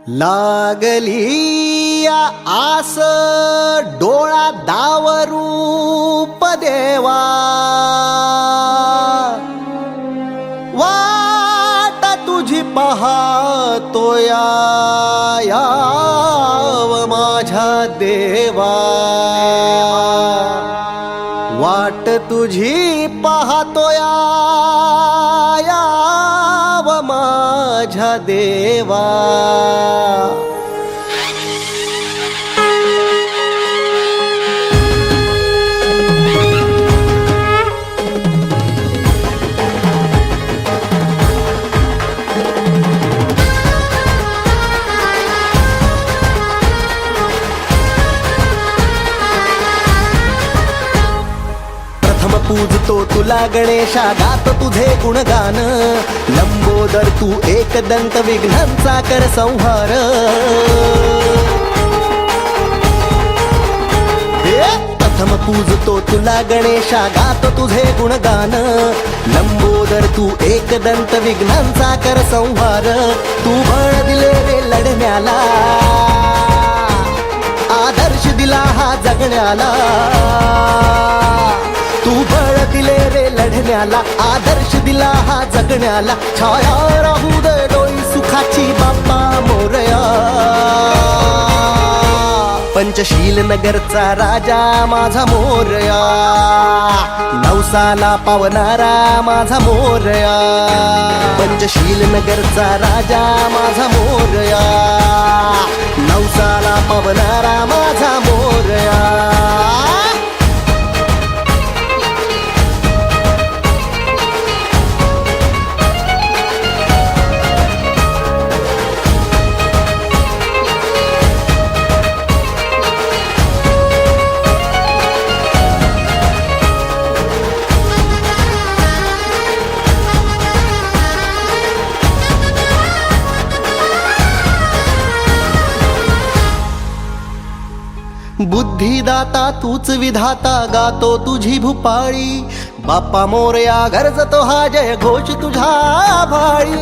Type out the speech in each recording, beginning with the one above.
लागली आस डोळा दावरूप देवा, वाट तुझी पाहतोया याव माझ्या देवा, वाट तुझी पाहतोया याव माझ्या देवा. पूजतो तुला गणेशा, गातो तुझे गुणगान, लंबोदर तू एकदंत विघ्नांचा कर संहार. प्रथम पूजतो तुला गणेशा, गातो तुझे गुणगान, लंबोदर तू एकदंत विघ्नांचा कर संहार. तू बळ दिले रे लढण्याला, आदर्श दिला हा जगण्याला. तू बळ दिले रे लढण्याला, आदर्श दिला हा जगण्याला. छाया राहू दे डोई सुखाची बाप्पा मोरया. पंचशील नगरचा राजा माझा मोरया, नवसाला पावणारा माझा मोरया. पंचशील नगरचा राजा माझा मोरया, नवसाला पावणारा माझा मोरया. बुद्धिदाता तूच विधाता, गातो तुझी भूपाळी. बाप्पा मोरया गरजतो हा जय घोष तुझा भाळी.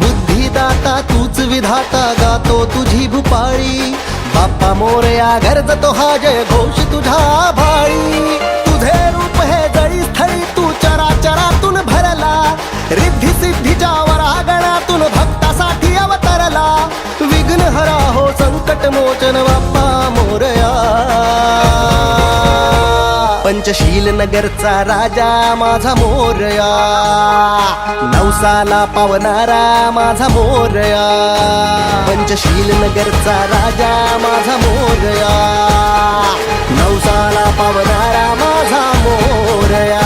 बुद्धिदाता तूच विधाता, गातो तुझी भूपाळी. बाप्पा मोरया गरजतो हा जय घोष तुझा भाळी. तुझे रूप हे जळी स्थळी तू चराचरातून भरला, रिद्धी सिद्धीच्या वरागणातून भक्तासाठी अवतरला. विघ्न हरा हो संकट मोचन बाप्पा मोरया. पंचशील नगरचा राजा माझा मोरया, नवसाला पावणारा माझा मोरया. पंचशील नगरचा राजा माझा मोरया, नवसाला पावणारा माझा मोरया.